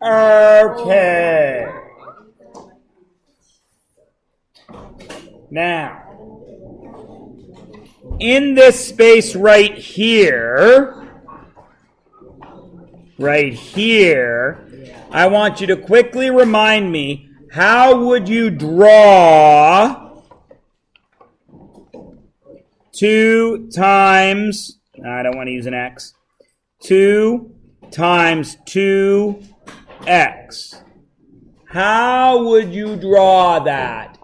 Okay. Now, in this space right here, I want you to quickly remind me, how would you draw 2 times, I don't want to use an x, 2 times 2x? How would you draw that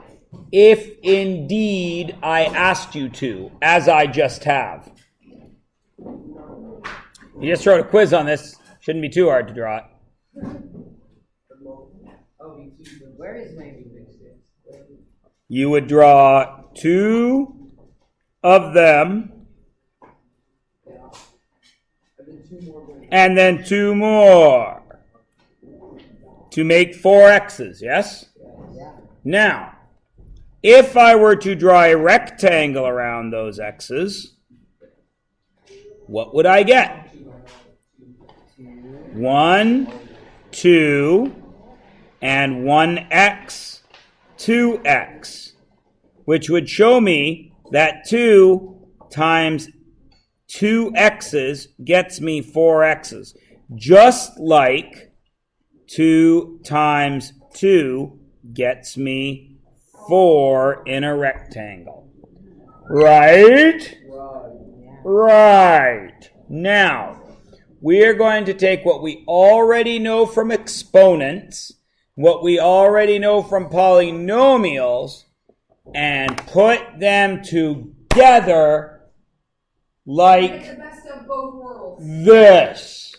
if indeed I asked you to, as I just have? You just wrote a quiz on this. Shouldn't be too hard to draw it. Where is my You would draw 2 of them, and then 2 more to make 4 x's, yes? Now, if I were to draw a rectangle around those x's, what would I get? 1, 2, and 1x, 2x, which would show me that 2 times 2 x's gets me 4 x's, just like 2 times 2 gets me 4 in a rectangle. Right? Right. Now, we are going to take what we already know from exponents, what we already know from polynomials, and put them together like the best of both worlds. this.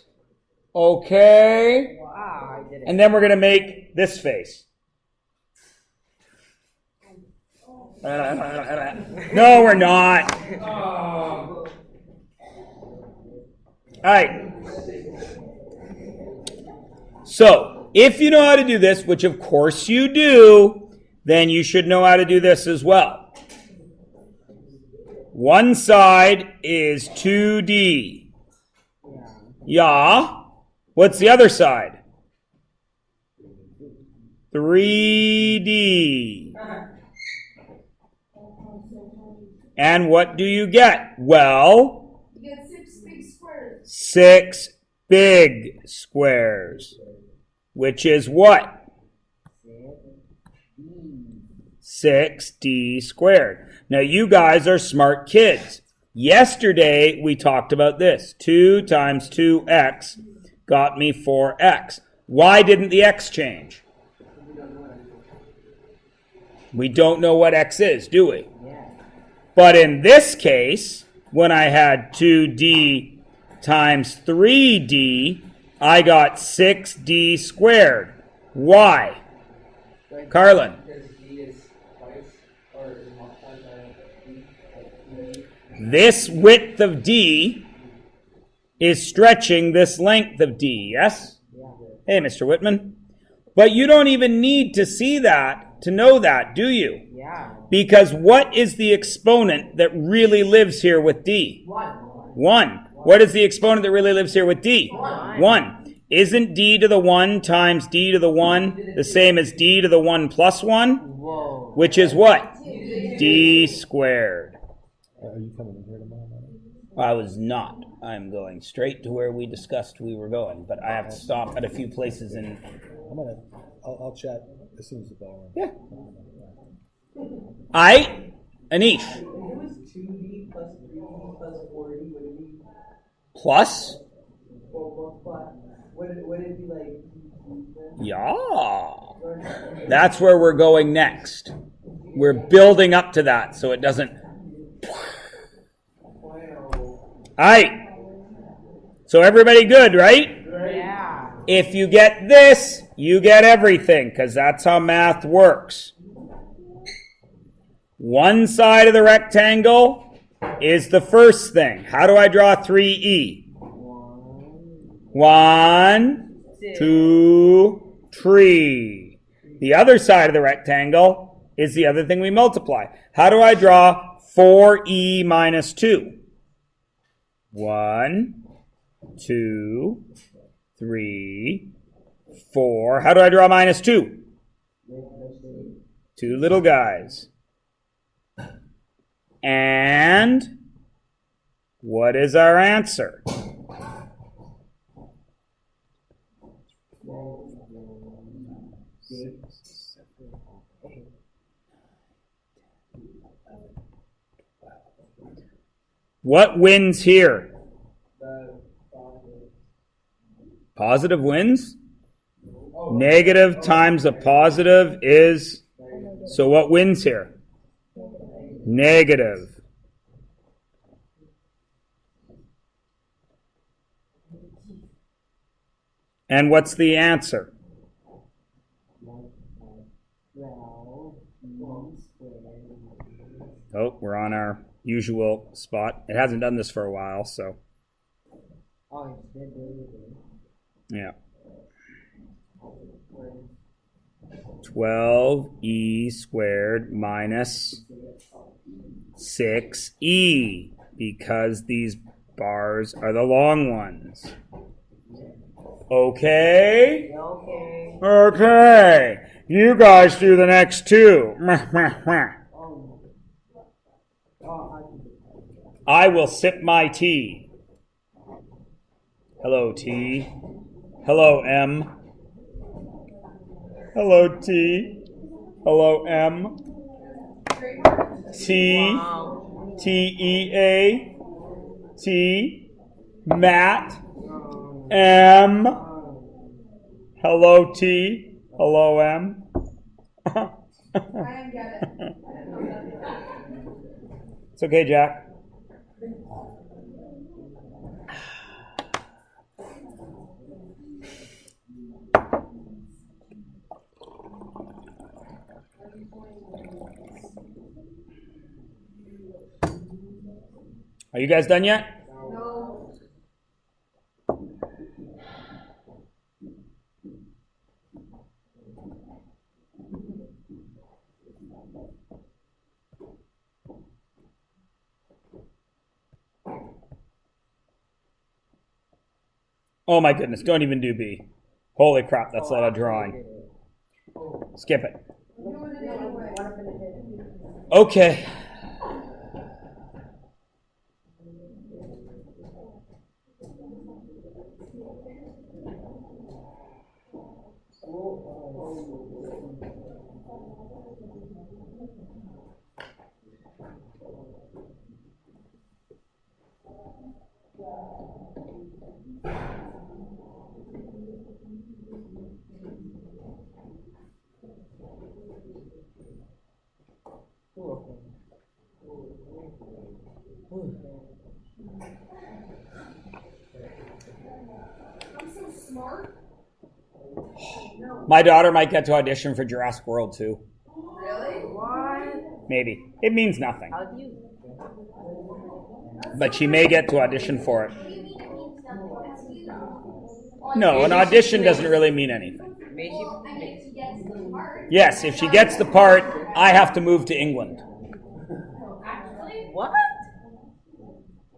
Okay? Wow, I did it. And then we're going to make this face. No, we're not. All right. So, if you know how to do this, which of course you do, then you should know how to do this as well. One side is 2D. Yeah. What's the other side? 3D. And what do you get? Well, You get 6 big squares. 6 big squares, which is what? 6D squared. Now, you guys are smart kids. Yesterday, we talked about this. 2 times 2x got me 4x. Why didn't the x change? We don't know what x is, do we? But in this case, when I had 2d times 3d, I got 6d squared. Why? Carlin? This width of d is stretching this length of d, yes? Hey, Mr. Whitman. But you don't even need to see that to know that, do you? Yeah. Because what is the exponent that really lives here with d? 1. What is the exponent that really lives here with d? 1. Isn't d to the 1 times d to the 1 the same as d to the 1 plus 1? Whoa. Which is what? D squared. Are you coming in here tomorrow morning? I was not. I'm going straight to where we discussed we were going, but I have to stop at a few places in... I'll chat as soon as the bell rings. Yeah. Anish. If it was 2d plus 3d plus 4d, would it be Plus? would it be like Yeah. That's where we're going next. We're building up to that so it doesn't... Alright. So everybody good, right? Yeah. If you get this, you get everything, because that's how math works. One side of the rectangle is the first thing. How do I draw 3e? 1, 2, 3. The other side of the rectangle is the other thing we multiply. How do I draw 4e minus 2? 1, 2, 3, 4. How do I draw minus 2? Two little guys. And what is our answer? What wins here? Positive wins? Negative times a positive is, so what wins here? Negative. And what's the answer? Oh, we're on our usual spot. It hasn't done this for a while, so. Yeah. 12e squared minus 6e, because these bars are the long ones. Okay? Okay. You guys do the next two. I will sip my tea. Hello, T. Hello, M. Hello, T. Hello, M. T. T-E-A. T. Matt. M. Hello, T. Hello, M. I didn't get it. It's okay, Jack. Are you guys done yet? No. Oh my goodness, don't even do B. Holy crap, that's a lot of drawing. Skip it. I'm doing it anyway. Okay. I'm so smart. My daughter might get to audition for Jurassic World too. Really? What? Maybe. It means nothing. How do you? But she may get to audition for it. What do you mean it means nothing? What's you? No, an audition doesn't really mean anything. May she? Well, I mean, if she gets the part. Yes, if she gets the part, I have to move to England. Actually, What?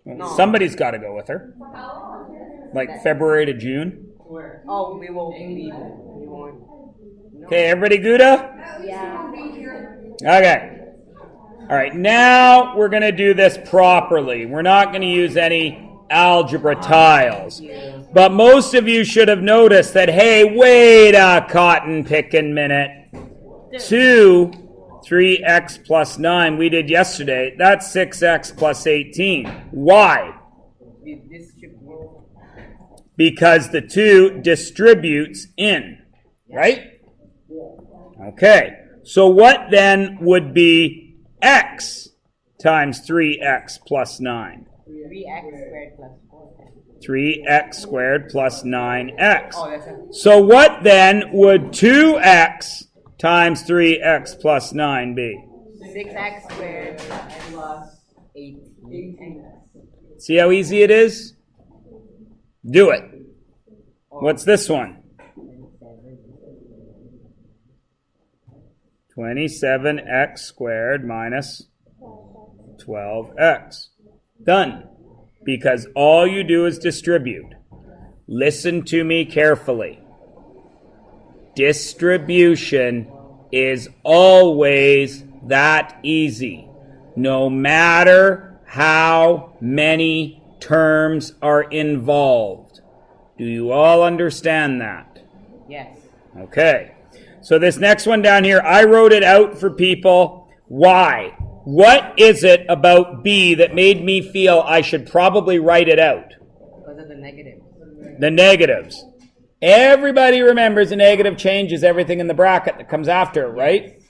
No. Somebody's got to go with her. for how long? Like February to June. Where? Oh, we won't leave. We won't. No. Okay, everybody Gouda? At least you won't be here. Okay. All right, now we're going to do this properly. We're not going to use any algebra tiles. But most of you should have noticed that, hey, wait a cotton picking minute. 3x plus 9 we did yesterday. That's 6x plus 18. Why? This should go. Because the 2 distributes in, right? Okay, so what then would be x times 3x plus 9? 3x squared plus 4. 3x squared plus 9x. Oh, that's a. So what then would 2x times 3x plus 9 be? 6x squared plus 18. See how easy it is? Do it. What's this one? 27x squared minus 12x. Done. Because all you do is distribute. Listen to me carefully. distribution is always that easy, no matter how many terms are involved. Do you all understand that? Yes. Okay. So this next one down here, I wrote it out for people. Why? What is it about B that made me feel I should probably write it out? Because of the negative. The negatives. Everybody remembers a negative changes everything in the bracket that comes after it, right?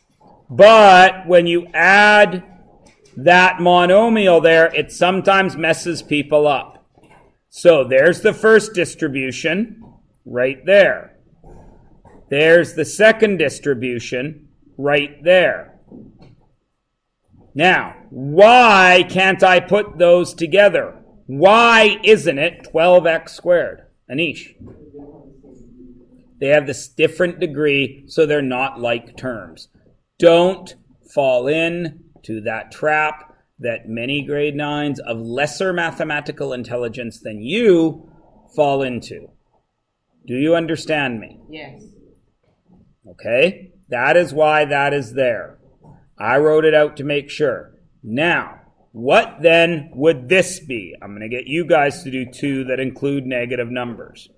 But when you add that monomial there, it sometimes messes people up. So there's the first distribution right there. There's the second distribution right there. Now, why can't I put those together? Why isn't it 12x squared? Anish. They have this different degree, so they're not like terms. Don't fall in to that trap that many grade 9s of lesser mathematical intelligence than you fall into. Do you understand me? Yes. Okay? That is why that is there. I wrote it out to make sure. Now, what then would this be? I'm going to get you guys to do two that include negative numbers.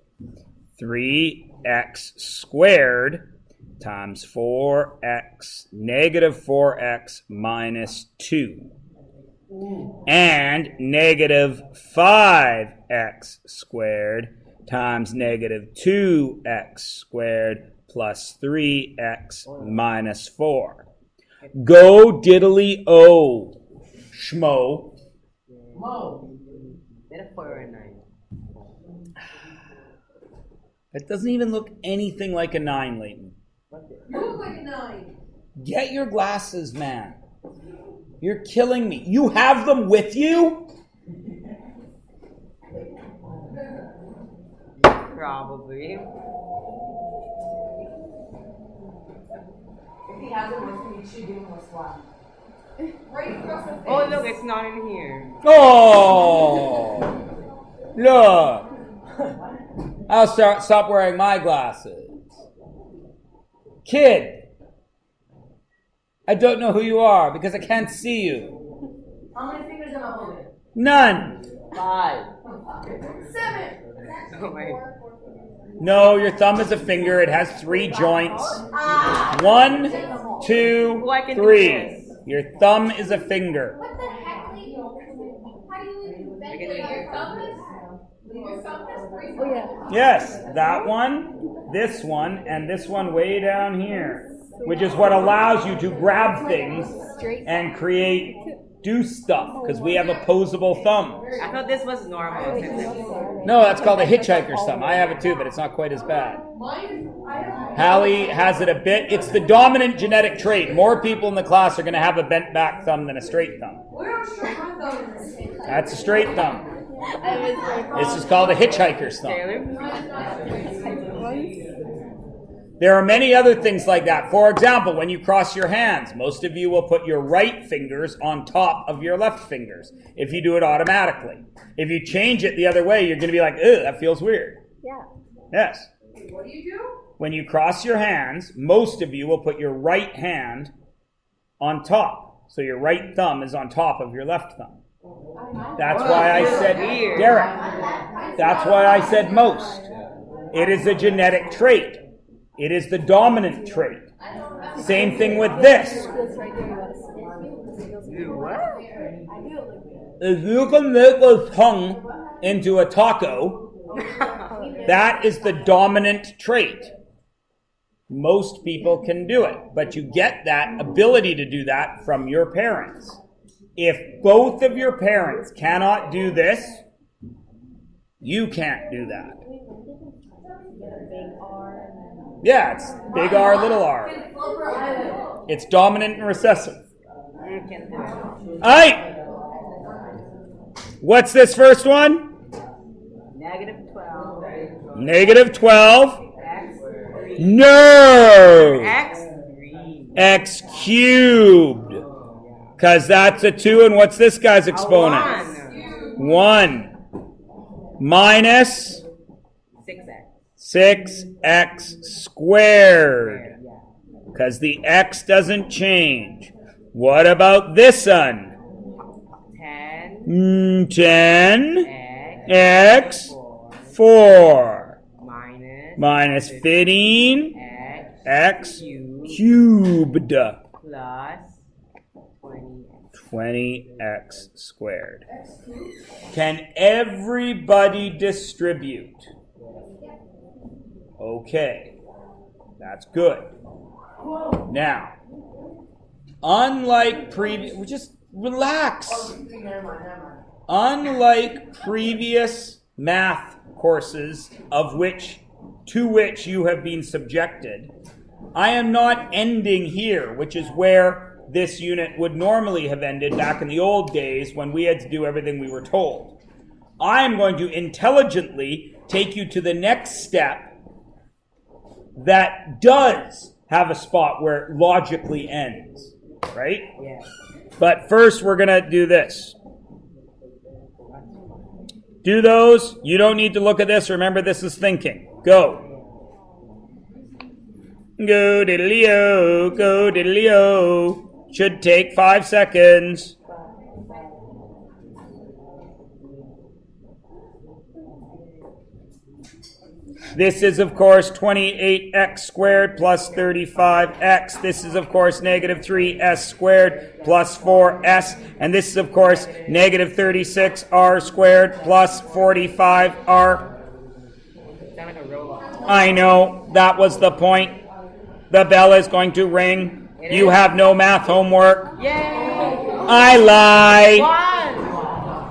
3x squared times 4x, negative 4x minus 2. And negative 5x squared times negative 2x squared plus 3x minus 4. Go diddly-o, schmo. Mo. Is that a 4 or a 9? It doesn't even look anything like a 9, Leighton. You look like a 9. Get your glasses, man. You're killing me. You have them with you? Probably. If he has it with him, you should give him a slap. Right across the face. Oh, look, it's not in here. Oh! Look! I'll stop wearing my glasses. Kid! I don't know who you are because I can't see you. How many fingers am I holding? None! 5. 7. Oh my. No, your thumb is a finger. It has 3 joints. 1, 2, Oh, I can do 3. this. Your thumb is a finger. What the heck, Lee? How do you invent can do your it. compass? Your compass? Oh, yeah. Yes, that one, this one, and this one way down here, which is what allows you to grab things and do stuff, because we have opposable thumbs. I thought this was normal. No, that's called a hitchhiker's thumb. I have it too, but it's not quite as bad. Hallie has it a bit. It's the dominant genetic trait. More people in the class are going to have a bent back thumb than a straight thumb. That's a straight thumb. This is called a hitchhiker's thumb. There are many other things like that. For example, when you cross your hands, most of you will put your right fingers on top of your left fingers if you do it automatically. If you change it the other way, you're going to be like, ugh, that feels weird. Yeah. Yes. What do you do? When you cross your hands, most of you will put your right hand on top. So your right thumb is on top of your left thumb. That's why I said, Derek, that's why I said most. It is a genetic trait. It is the dominant trait. Same thing with this. If you can make a tongue into a taco, that is the dominant trait. Most people can do it, but you get that ability to do that from your parents. If both of your parents cannot do this, you can't do that. Yeah, it's big R, little r. It's dominant and recessive. Alright. What's this first one? Negative 12. Negative 12. No! X3. X cubed. Because that's a 2, and what's this guy's exponent? 1. Minus 6x. 6x squared. Because the x doesn't change. What about this one? 10 10 x x 4 minus minus 15 x x cubed plus 20x. 20x squared. Can everybody distribute? Okay, that's good. Now, unlike previous, just relax. Unlike previous math courses to which you have been subjected, I am not ending here, which is where this unit would normally have ended back in the old days when we had to do everything we were told. I am going to intelligently take you to the next step that does have a spot where it logically ends, right? Yeah. But first we're going to do this. Do those. You don't need to look at this. Remember, this is thinking. Go. Go diddly-o, go diddly-o. Should take 5 seconds. This is, of course, 28x squared plus 35x. This is, of course, negative 3s squared plus 4s. And this is, of course, negative 36r squared plus 45r. Sound like a robot. I know, that was the point. The bell is going to ring. You have no math homework. Yay! I lie.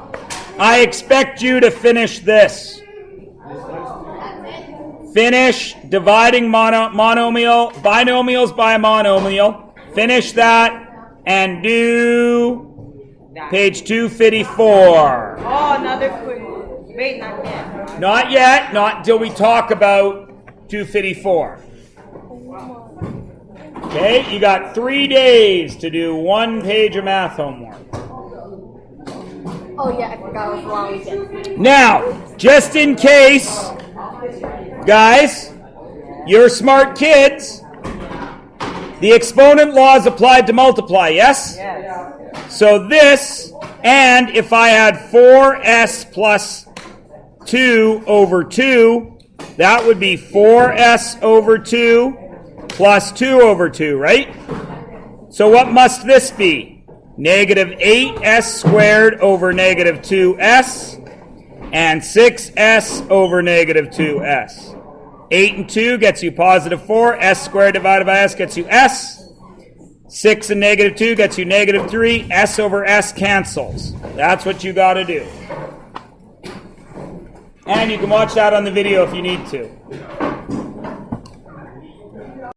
One! I expect you to finish this. Finish dividing binomials by a monomial. Finish that and do page 254. Oh, another quiz. Wait, not yet. Not yet, not until we talk about 254. Okay, you got 3 days to do 1 page of math homework. Oh yeah, I forgot it was a long weekend. Now, just in case, guys, you're smart kids. The exponent law is applied to multiply, yes? Yes. So this, and if I had 4s plus 2 over 2, that would be 4s over 2 plus 2 over 2, right? So what must this be? Negative 8s squared over negative 2s, and 6s over negative 2s. 8 and 2 gets you positive 4. S squared divided by s gets you s. 6 and negative 2 gets you negative 3. S over s cancels. That's what you got to do. And you can watch that on the video if you need to.